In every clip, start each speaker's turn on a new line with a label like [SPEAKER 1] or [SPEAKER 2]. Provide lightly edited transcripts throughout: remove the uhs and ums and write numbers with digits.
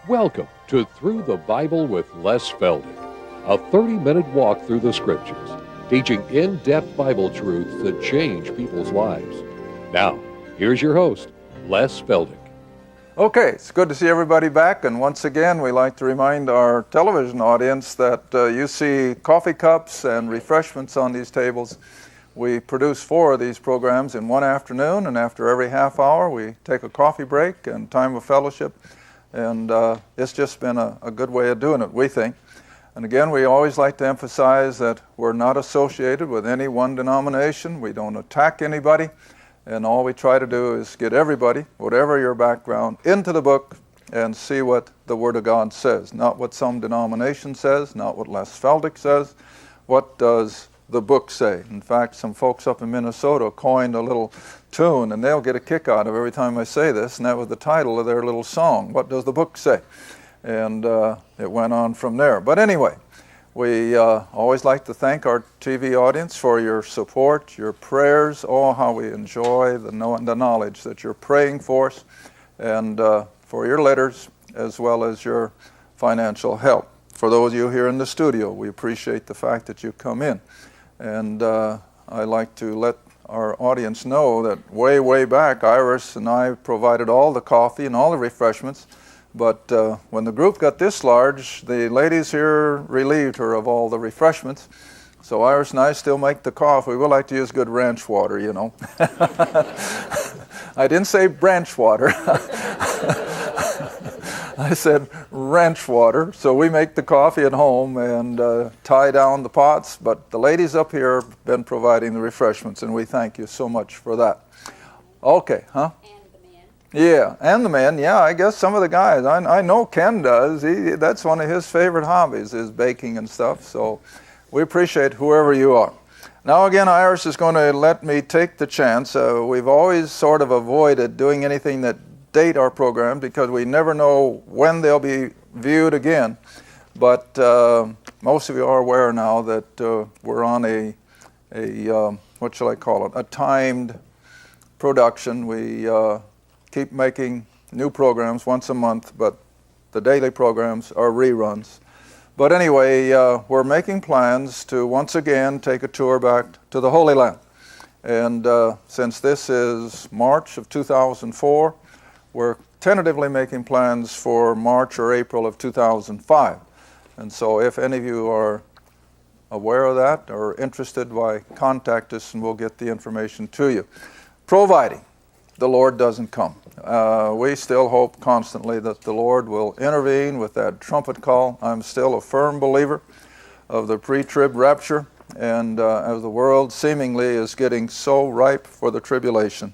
[SPEAKER 1] Welcome to Through the Bible with Les Feldick, a 30-minute walk through the Scriptures, teaching in-depth Bible truths that change people's lives. Now, here's your host, Les Feldick.
[SPEAKER 2] Okay, it's good to see everybody back, and once again we like to remind our television audience that you see coffee cups and refreshments on these tables. We produce 4 of these programs in one afternoon, and after every half hour we take a coffee break and time of fellowship. And it's just been a good way of doing it, we think. And again, we always like to emphasize that we're not associated with any one denomination. We don't attack anybody. And all we try to do is get everybody, whatever your background, into the book and see what the Word of God says. Not what some denomination says, not what Les Feldick says. What does the book say? In fact, some folks up in Minnesota coined a little tune, and they'll get a kick out of every time I say this, and that was the title of their little song, What Does the Book Say? And it went on from there. But anyway, we always like to thank our TV audience for your support, your prayers, how we enjoy the knowledge that you're praying for us, and for your letters, as well as your financial help. For those of you here in the studio, we appreciate the fact that you come in. And I like to let our audience know that way back, Iris and I provided all the coffee and all the refreshments. But when the group got this large, the ladies here relieved her of all the refreshments. So Iris and I still make the coffee. We like to use good ranch water, you know. I didn't say branch water. I said ranch water. So we make the coffee at home and tie down the pots. But the ladies up here have been providing the refreshments, and we thank you so much for that. Okay, huh? Yeah, and the men. Yeah, I guess some of the guys. I know Ken does. That's one of his favorite hobbies, is baking and stuff. So we appreciate whoever you are. Now again, Iris is going to let me take the chance. We've always sort of avoided doing anything that date our program because we never know when they'll be viewed again. But most of you are aware now that we're on a what shall I call it? A timed production. We keep making new programs once a month, but the daily programs are reruns. But anyway, we're making plans to once again take a tour back to the Holy Land. And since this is March of 2004, we're tentatively making plans for March or April of 2005. And so if any of you are aware of that or interested, why contact us and we'll get the information to you. Providing the Lord doesn't come. We still hope constantly that the Lord will intervene with that trumpet call. I'm still a firm believer of the pre-trib rapture, and as the world seemingly is getting so ripe for the tribulation,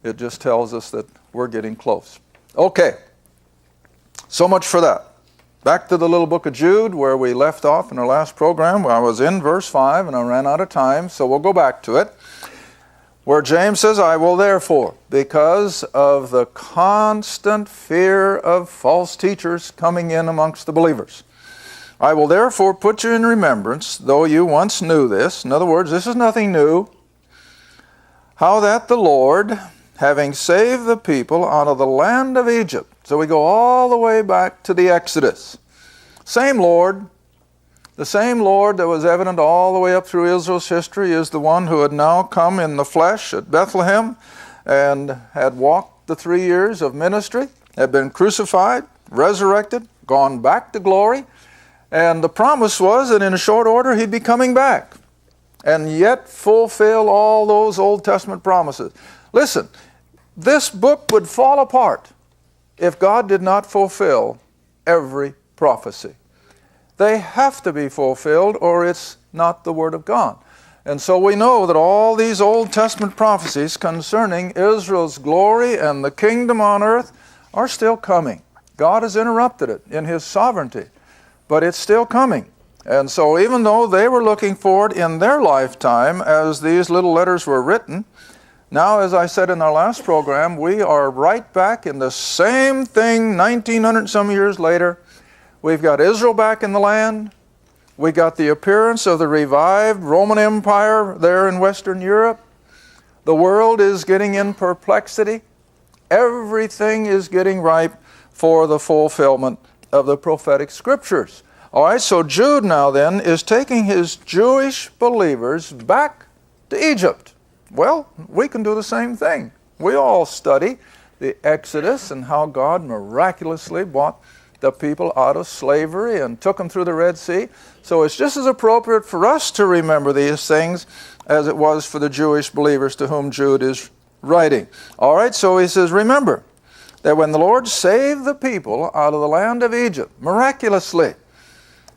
[SPEAKER 2] it just tells us that we're getting close. Okay, so much for that. Back to the little book of Jude, where we left off in our last program. I was in verse 5, and I ran out of time, so we'll go back to it. Where James says, I will therefore, because of the constant fear of false teachers coming in amongst the believers, I will therefore put you in remembrance, though you once knew this. In other words, this is nothing new. How that the Lord, having saved the people out of the land of Egypt. So we go all the way back to the Exodus. Same Lord. The same Lord that was evident all the way up through Israel's history is the one who had now come in the flesh at Bethlehem and had walked the 3 years of ministry, had been crucified, resurrected, gone back to glory, and the promise was that in a short order he'd be coming back and yet fulfill all those Old Testament promises. Listen, this book would fall apart if God did not fulfill every prophecy. They have to be fulfilled or it's not the Word of God. And so we know that all these Old Testament prophecies concerning Israel's glory and the kingdom on earth are still coming. God has interrupted it in His sovereignty, but it's still coming. And so even though they were looking forward in their lifetime as these little letters were written, now, as I said in our last program, we are right back in the same thing 1900 some years later. We've got Israel back in the land. We got the appearance of the revived Roman Empire there in Western Europe. The world is getting in perplexity. Everything is getting ripe for the fulfillment of the prophetic scriptures. All right, so Jude now then is taking his Jewish believers back to Egypt. Well, we can do the same thing. We all study the Exodus and how God miraculously brought the people out of slavery and took them through the Red Sea. So it's just as appropriate for us to remember these things as it was for the Jewish believers to whom Jude is writing. All right, so he says, remember that when the Lord saved the people out of the land of Egypt, miraculously,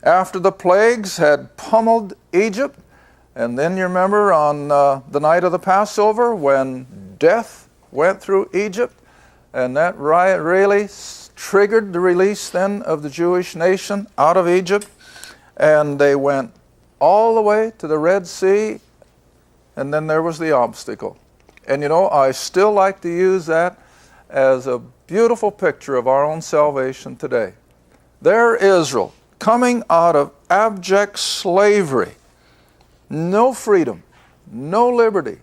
[SPEAKER 2] after the plagues had pummeled Egypt, and then you remember on the night of the Passover when death went through Egypt, and that really triggered the release then of the Jewish nation out of Egypt, and they went all the way to the Red Sea, and then there was the obstacle. And you know, I still like to use that as a beautiful picture of our own salvation today. There Israel, coming out of abject slavery, no freedom, no liberty,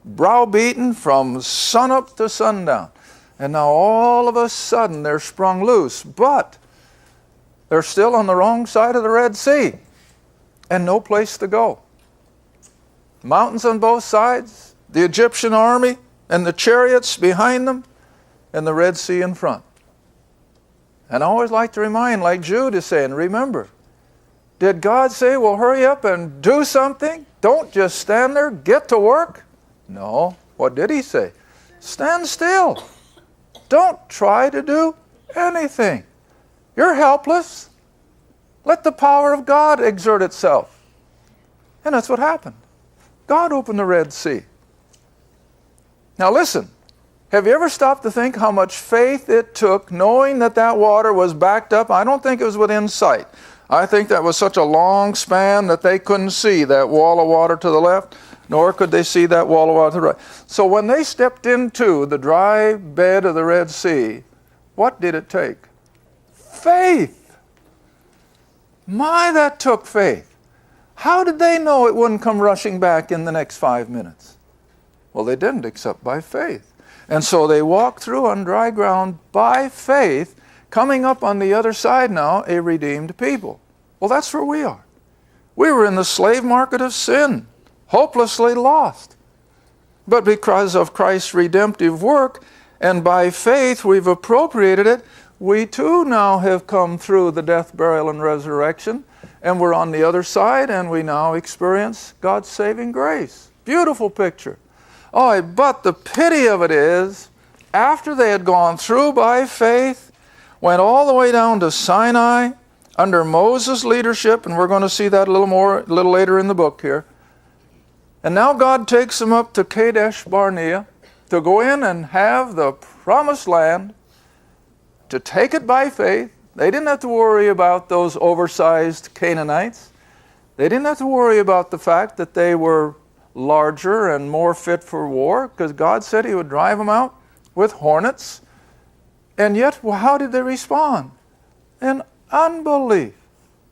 [SPEAKER 2] browbeaten from sunup to sundown. And now all of a sudden they're sprung loose, but they're still on the wrong side of the Red Sea and no place to go. Mountains on both sides, the Egyptian army and the chariots behind them, and the Red Sea in front. And I always like to remind, like Jude is saying, remember, did God say, well, hurry up and do something? Don't just stand there, get to work. No, what did he say? Stand still. Don't try to do anything. You're helpless. Let the power of God exert itself. And that's what happened. God opened the Red Sea. Now listen, have you ever stopped to think how much faith it took knowing that that water was backed up? I don't think it was within sight. I think that was such a long span that they couldn't see that wall of water to the left, nor could they see that wall of water to the right. So when they stepped into the dry bed of the Red Sea, what did it take? Faith. My, that took faith. How did they know it wouldn't come rushing back in the next 5 minutes? Well, they didn't, except by faith. And so they walked through on dry ground by faith, coming up on the other side now, a redeemed people. Well, that's where we are. We were in the slave market of sin, hopelessly lost. But because of Christ's redemptive work, and by faith we've appropriated it, we too now have come through the death, burial, and resurrection, and we're on the other side, and we now experience God's saving grace. Beautiful picture. Oh, but the pity of it is, after they had gone through by faith, went all the way down to Sinai under Moses' leadership, and we're going to see that a little later in the book here. And now God takes them up to Kadesh Barnea to go in and have the promised land, to take it by faith. They didn't have to worry about those oversized Canaanites. They didn't have to worry about the fact that they were larger and more fit for war, because God said he would drive them out with hornets. And yet, well, how did they respond? In unbelief.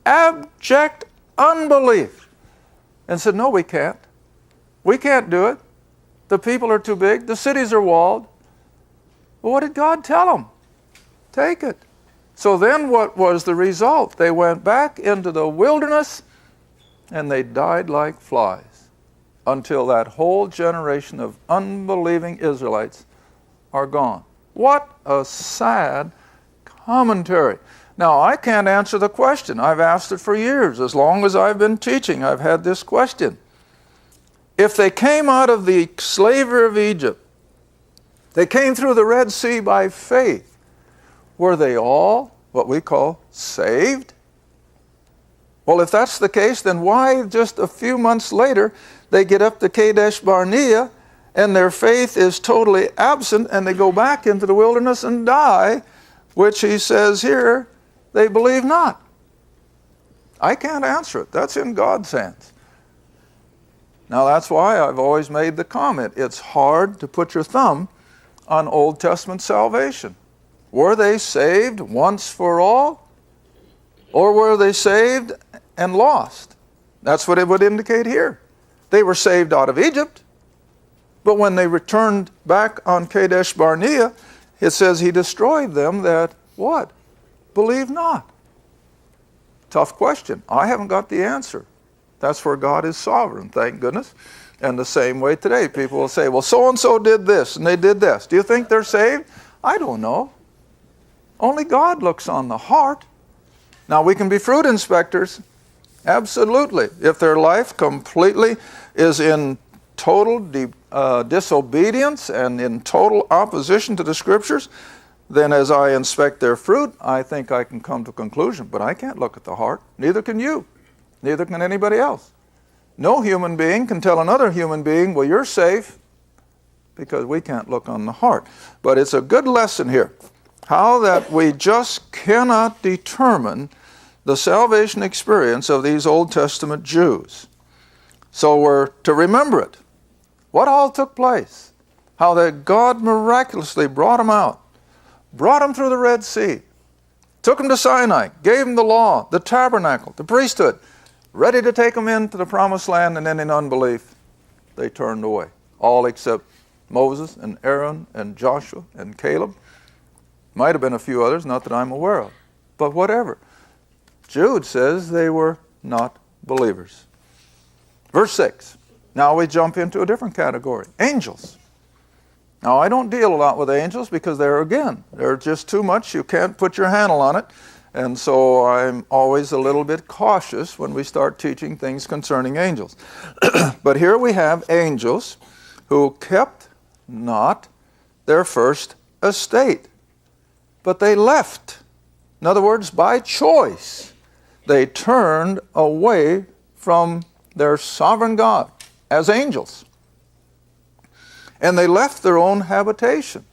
[SPEAKER 2] Abject unbelief. And said, no, we can't. We can't do it. The people are too big. The cities are walled. Well, what did God tell them? Take it. So then what was the result? They went back into the wilderness and they died like flies until that whole generation of unbelieving Israelites are gone. What a sad commentary. Now, I can't answer the question. I've asked it for years. As long as I've been teaching, I've had this question. If they came out of the slavery of Egypt, they came through the Red Sea by faith, were they all what we call saved? Well, if that's the case, then why just a few months later they get up to Kadesh Barnea and their faith is totally absent and they go back into the wilderness and die, which he says here, they believe not? I can't answer it. That's in God's hands. Now that's why I've always made the comment, it's hard to put your thumb on Old Testament salvation. Were they saved once for all? Or were they saved and lost? That's what it would indicate here. They were saved out of Egypt, but when they returned back on Kadesh Barnea, it says he destroyed them that what? Believe not. Tough question. I haven't got the answer. That's where God is sovereign, thank goodness. And the same way today, people will say, well, so-and-so did this, and they did this. Do you think they're saved? I don't know. Only God looks on the heart. Now, we can be fruit inspectors. Absolutely. If their life completely is in total disobedience and in total opposition to the Scriptures, then as I inspect their fruit, I think I can come to a conclusion. But I can't look at the heart. Neither can you. Neither can anybody else. No human being can tell another human being, well, you're safe, because we can't look on the heart. But it's a good lesson here, how that we just cannot determine the salvation experience of these Old Testament Jews. So we're to remember it. What all took place. How that God miraculously brought them out. Brought them through the Red Sea. Took them to Sinai. Gave them the law, the tabernacle, the priesthood. Ready to take them into the promised land, and then in unbelief, they turned away. All except Moses and Aaron and Joshua and Caleb. Might have been a few others, not that I'm aware of. But whatever. Jude says they were not believers. Verse 6. Now we jump into a different category. Angels. Now I don't deal a lot with angels because they're just too much. You can't put your handle on it. And so I'm always a little bit cautious when we start teaching things concerning angels. But here we have angels who kept not their first estate, but they left. In other words, by choice, they turned away from their sovereign God as angels. And they left their own habitation.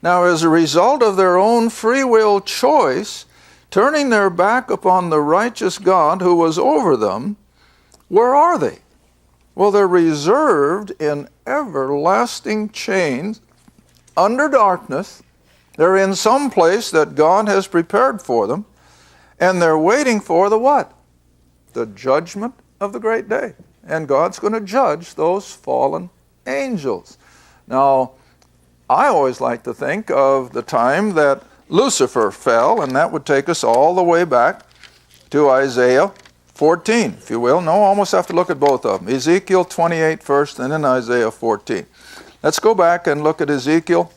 [SPEAKER 2] Now, as a result of their own free will choice, turning their back upon the righteous God who was over them, where are they? Well, they're reserved in everlasting chains under darkness. They're in some place that God has prepared for them, and they're waiting for the what? The judgment of the great day. And God's going to judge those fallen angels. Now, I always like to think of the time that Lucifer fell, and that would take us all the way back to Isaiah 14, if you will. No, almost have to look at both of them. Ezekiel 28 first, and then Isaiah 14. Let's go back and look at Ezekiel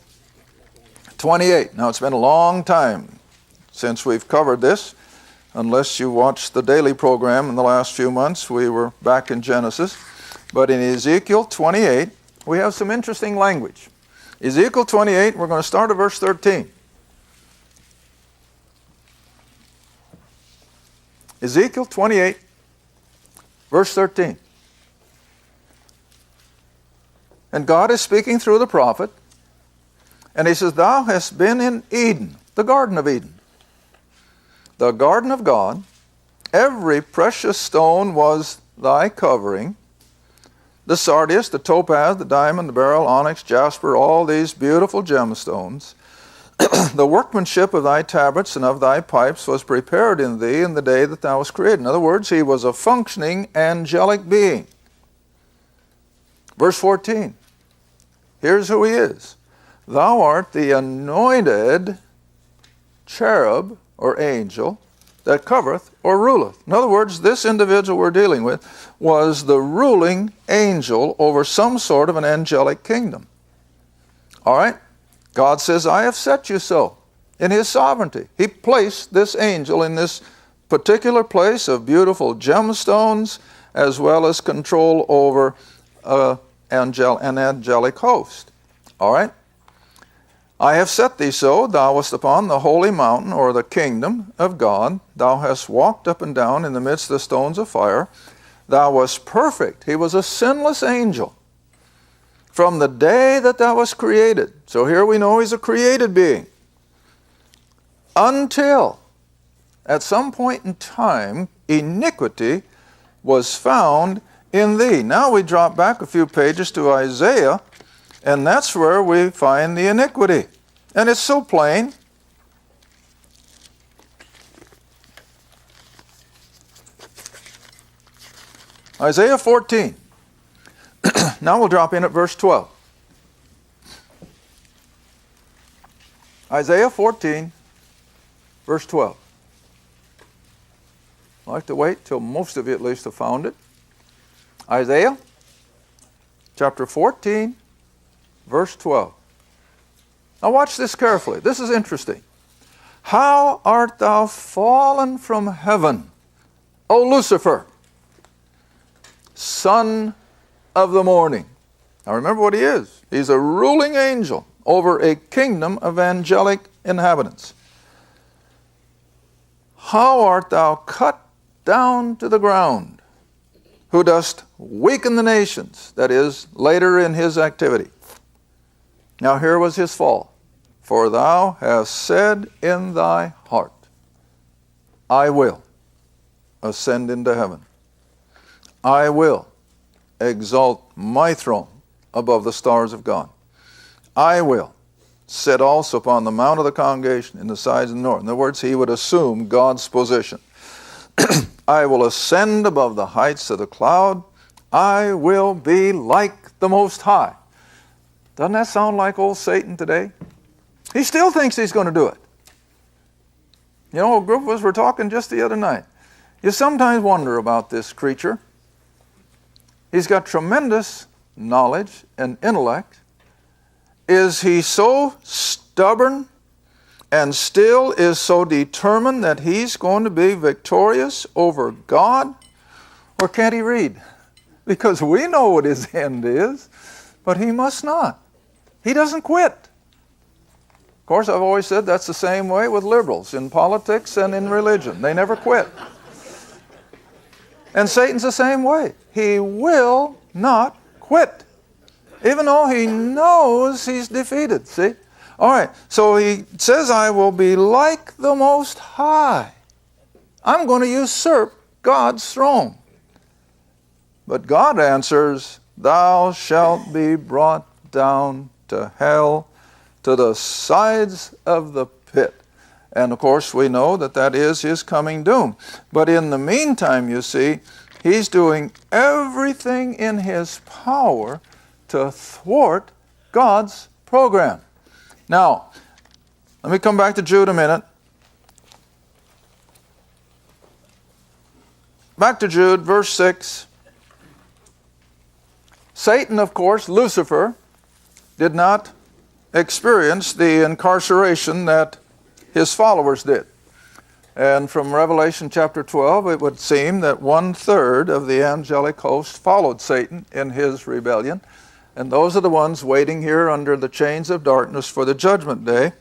[SPEAKER 2] 28. Now, it's been a long time since we've covered this. Unless you watched the daily program in the last few months, we were back in Genesis. But in Ezekiel 28, we have some interesting language. Ezekiel 28, we're going to start at verse 13. Ezekiel 28, verse 13. And God is speaking through the prophet, and he says, Thou hast been in Eden, the Garden of Eden, the garden of God. Every precious stone was thy covering, the sardius, the topaz, the diamond, the beryl, onyx, jasper, all these beautiful gemstones. The workmanship of thy tabrets and of thy pipes was prepared in thee in the day that thou wast created. In other words, he was a functioning angelic being. Verse 14. Here's who he is. Thou art the anointed cherub or angel that covereth or ruleth. In other words, this individual we're dealing with was the ruling angel over some sort of an angelic kingdom. All right? God says, I have set you so in his sovereignty. He placed this angel in this particular place of beautiful gemstones as well as control over an angelic host. All right? I have set thee so, thou wast upon the holy mountain, or the kingdom of God. Thou hast walked up and down in the midst of the stones of fire. Thou wast perfect. He was a sinless angel from the day that thou wast created. So here we know he's a created being. Until, at some point in time, iniquity was found in thee. Now we drop back a few pages to Isaiah, and that's where we find the iniquity. And it's so plain. Isaiah 14. Now we'll drop in at verse 12. Isaiah 14, verse 12. I'd like to wait till most of you at least have found it. Isaiah chapter 14, verse 12. Now watch this carefully. This is interesting. How art thou fallen from heaven, O Lucifer, son of the morning. Now remember what he is. He's a ruling angel over a kingdom of angelic inhabitants. How art thou cut down to the ground, who dost weaken the nations, that is, later in his activity. Now here was his fall. For thou hast said in thy heart, I will ascend into heaven. I will exalt my throne above the stars of God. I will sit also upon the mount of the congregation in the sides of the north. In other words, he would assume God's position. I will ascend above the heights of the cloud. I will be like the Most High. Doesn't that sound like old Satan today? He still thinks he's going to do it. You know, a group of us were talking just the other night. You sometimes wonder about this creature. He's got tremendous knowledge and intellect. Is he so stubborn and still is so determined that he's going to be victorious over God? Or can't he read? Because we know what his end is, but he must not. He doesn't quit. Of course, I've always said that's the same way with liberals in politics and in religion. They never quit. And Satan's the same way. He will not quit, even though he knows he's defeated. See? All right, so he says, I will be like the Most High. I'm going to usurp God's throne. But God answers, thou shalt be brought down to hell, to the sides of the pit. And of course we know that that is his coming doom. But in the meantime, you see, he's doing everything in his power to thwart God's program. Now, let me come back to Jude a minute. Back to Jude, verse 6. Satan, of course, Lucifer, did not experience the incarceration that his followers did. And from Revelation chapter 12, it would seem that 1/3 of the angelic host followed Satan in his rebellion. And those are the ones waiting here under the chains of darkness for the judgment day.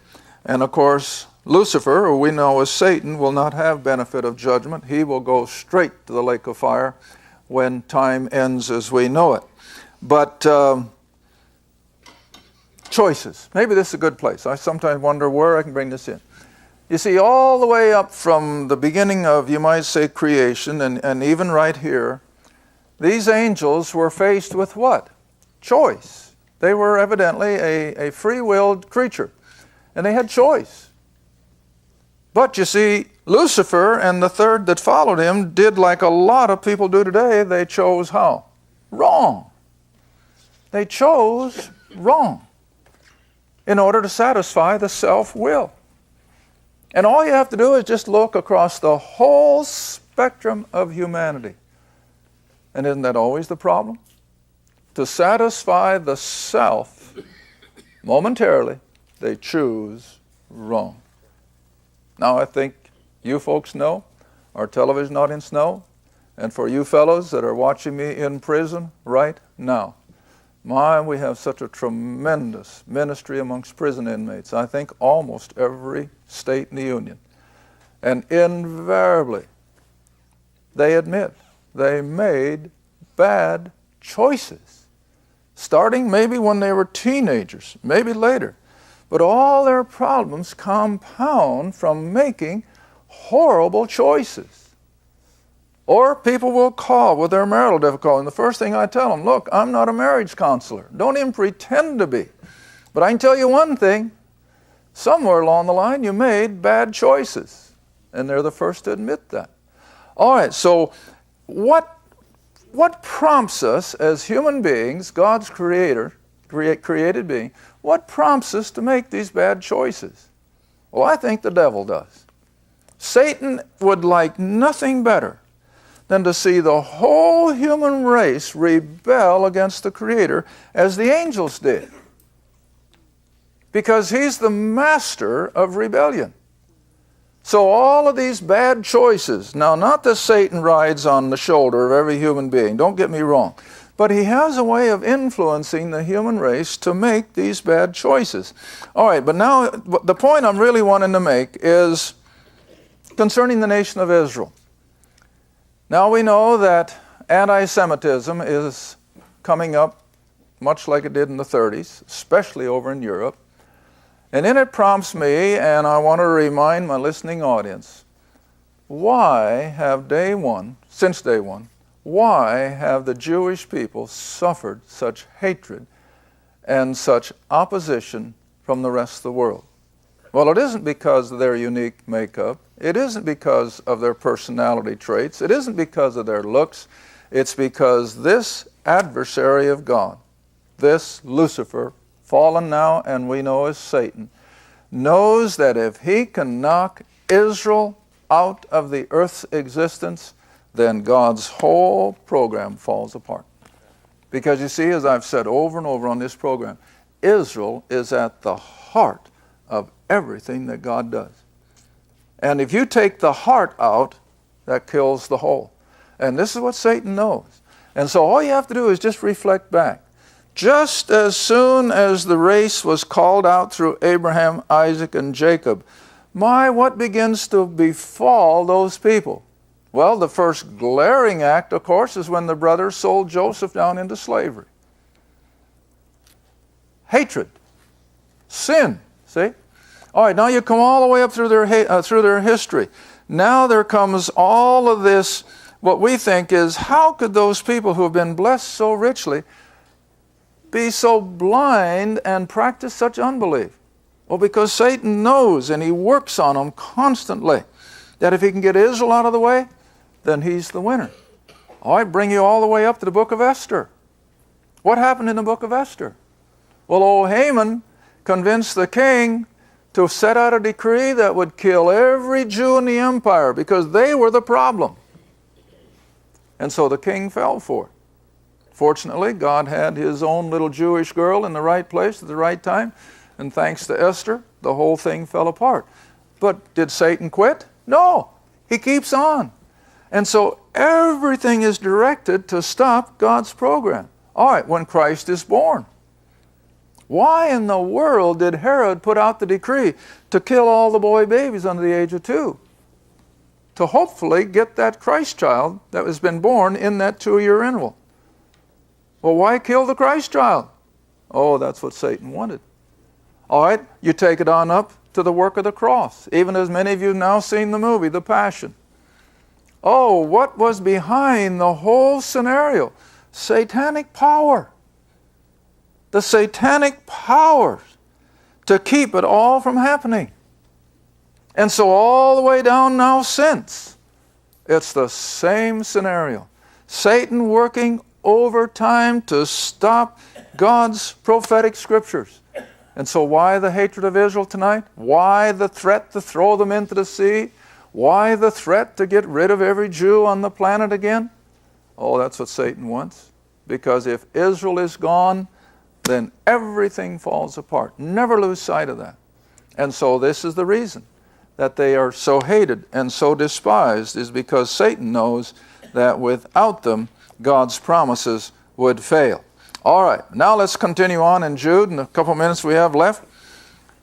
[SPEAKER 2] And of course, Lucifer, who we know as Satan, will not have benefit of judgment. He will go straight to the lake of fire when time ends as we know it. But choices. Maybe this is a good place. I sometimes wonder where I can bring this in. You see, all the way up from the beginning of, you might say, creation, and even right here, these angels were faced with what? Choice. They were evidently a free-willed creature, and they had choice. But you see, Lucifer and the third that followed him did like a lot of people do today. They chose how? Wrong. They chose wrong in order to satisfy the self-will. And all you have to do is just look across the whole spectrum of humanity. And isn't that always the problem? To satisfy the self, momentarily, they choose wrong. Now I think you folks know, our television audience know, and for you fellows that are watching me in prison right now, we have such a tremendous ministry amongst prison inmates. I think almost every state in the Union. And invariably, they admit they made bad choices, starting maybe when they were teenagers, maybe later. But all their problems compound from making horrible choices. Or people will call with their marital difficulty, and the first thing I tell them, look, I'm not a marriage counselor. Don't even pretend to be. But I can tell you one thing, somewhere along the line you made bad choices. And they're the first to admit that. All right, so what prompts us as human beings, God's created being, what prompts us to make these bad choices? Well, I think the devil does. Satan would like nothing better than to see the whole human race rebel against the Creator as the angels did. Because he's the master of rebellion. So all of these bad choices, now not that Satan rides on the shoulder of every human being, don't get me wrong, but he has a way of influencing the human race to make these bad choices. All right, but now the point I'm really wanting to make is concerning the nation of Israel. Now we know that anti-Semitism is coming up much like it did in the 30s, especially over in Europe. And then it prompts me, and I want to remind my listening audience, why have since day one, why have the Jewish people suffered such hatred and such opposition from the rest of the world? Well, it isn't because of their unique makeup. It isn't because of their personality traits. It isn't because of their looks. It's because this adversary of God, this Lucifer, fallen now and we know as Satan, knows that if he can knock Israel out of the earth's existence, then God's whole program falls apart. Because you see, as I've said over and over on this program, Israel is at the heart of everything that God does. And if you take the heart out, that kills the whole. And this is what Satan knows. And so all you have to do is just reflect back. Just as soon as the race was called out through Abraham, Isaac, and Jacob, what begins to befall those people? Well, the first glaring act, of course, is when the brothers sold Joseph down into slavery. Hatred. Sin. See? All right, now you come all the way up through their history. Now there comes all of this, what we think is, how could those people who have been blessed so richly be so blind and practice such unbelief? Well, because Satan knows, and he works on them constantly, that if he can get Israel out of the way, then he's the winner. I bring you all the way up to the book of Esther. What happened in the book of Esther? Well, old Haman convinced the king to set out a decree that would kill every Jew in the empire because they were the problem. And so the king fell for it. Fortunately, God had his own little Jewish girl in the right place at the right time, and thanks to Esther, the whole thing fell apart. But did Satan quit? No, he keeps on. And so everything is directed to stop God's program. All right, when Christ is born, why in the world did Herod put out the decree to kill all the boy babies under the age of 2? To hopefully get that Christ child that has been born in that 2-year interval. Well, why kill the Christ child? Oh, that's what Satan wanted. All right, you take it on up to the work of the cross, even as many of you have now seen the movie, The Passion. Oh, what was behind the whole scenario? Satanic power. The satanic powers to keep it all from happening. And so all the way down now since, it's the same scenario. Satan working overtime to stop God's prophetic scriptures. And so why the hatred of Israel tonight? Why the threat to throw them into the sea? Why the threat to get rid of every Jew on the planet again? Oh, that's what Satan wants. Because if Israel is gone, then everything falls apart. Never lose sight of that. And so this is the reason that they are so hated and so despised, is because Satan knows that without them, God's promises would fail. All right, now let's continue on in Jude in the couple minutes we have left.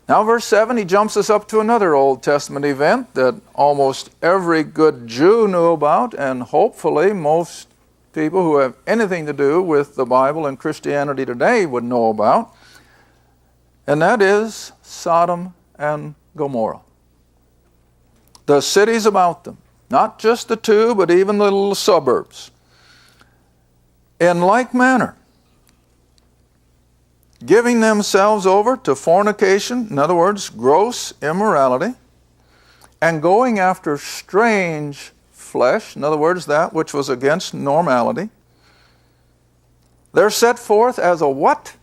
[SPEAKER 2] Now verse 7, he jumps us up to another Old Testament event that almost every good Jew knew about, and hopefully most people who have anything to do with the Bible and Christianity today would know about, and that is Sodom and Gomorrah. The cities about them, not just the two, but even the little suburbs. In like manner, giving themselves over to fornication, in other words, gross immorality, and going after strange flesh, in other words, that which was against normality. They're set forth as a what?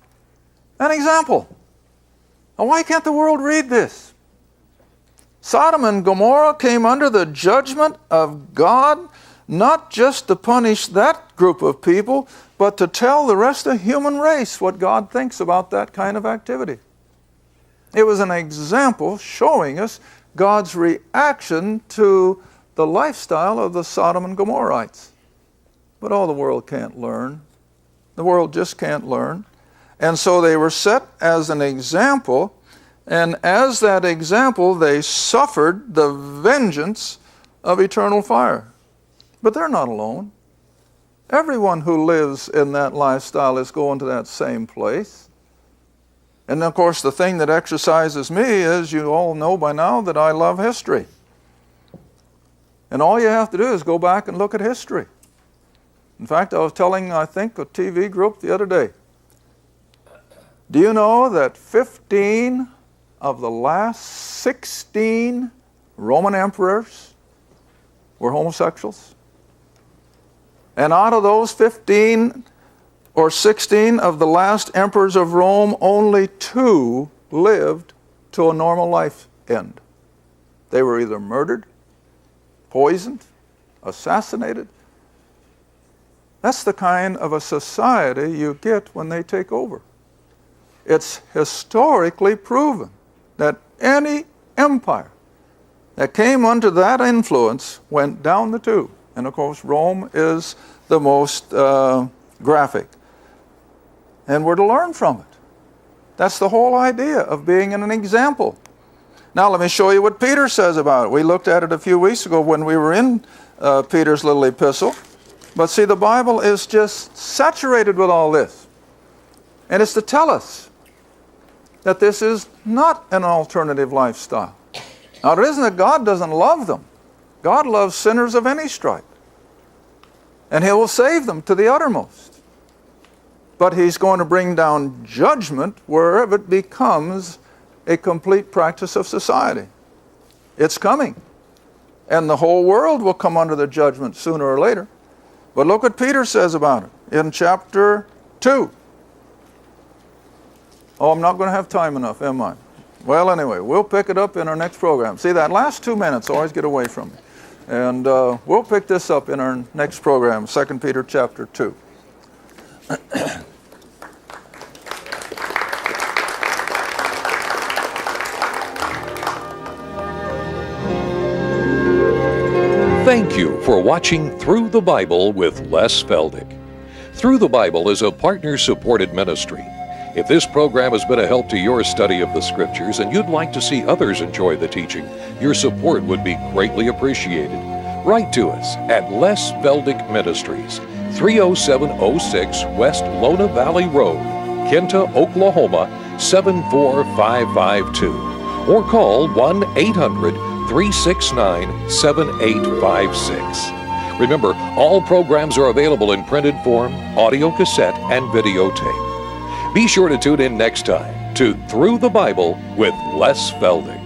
[SPEAKER 2] An example. Now, why can't the world read this? Sodom and Gomorrah came under the judgment of God, not just to punish that group of people, but to tell the rest of the human race what God thinks about that kind of activity. It was an example showing us God's reaction to the lifestyle of the Sodom and Gomorrites. But all the world can't learn. The world just can't learn. And so they were set as an example, and as that example, they suffered the vengeance of eternal fire. But they're not alone. Everyone who lives in that lifestyle is going to that same place. And of course, the thing that exercises me is, you all know by now that I love history. And all you have to do is go back and look at history. In fact, I was telling, I think, a TV group the other day, do you know that 15 of the last 16 Roman emperors were homosexuals? And out of those 15 or 16 of the last emperors of Rome, only 2 lived to a normal life end. They were either murdered, poisoned, assassinated. That's the kind of a society you get when they take over. It's historically proven that any empire that came under that influence went down the tube. And of course, Rome is the most graphic. And we're to learn from it. That's the whole idea of being an example. Now let me show you what Peter says about it. We looked at it a few weeks ago when we were in Peter's little epistle. But see, the Bible is just saturated with all this. And it's to tell us that this is not an alternative lifestyle. Now, it isn't that God doesn't love them. God loves sinners of any stripe. And He will save them to the uttermost. But He's going to bring down judgment wherever it becomes a complete practice of society. It's coming. And the whole world will come under the judgment sooner or later. But look what Peter says about it in chapter 2. Oh, I'm not going to have time enough, am I? Well, anyway, we'll pick it up in our next program. See, that last 2 minutes always get away from me. And we'll pick this up in our next program, 2 Peter chapter 2.
[SPEAKER 1] Thank you for watching Through the Bible with Les Feldick. Through the Bible is a partner-supported ministry. If this program has been a help to your study of the Scriptures and you'd like to see others enjoy the teaching, your support would be greatly appreciated. Write to us at Les Feldick Ministries, 30706 West Lona Valley Road, Kenta, Oklahoma, 74552. Or call 1-800-369-7856. Remember, all programs are available in printed form, audio cassette, and videotape. Be sure to tune in next time to Through the Bible with Les Feldick.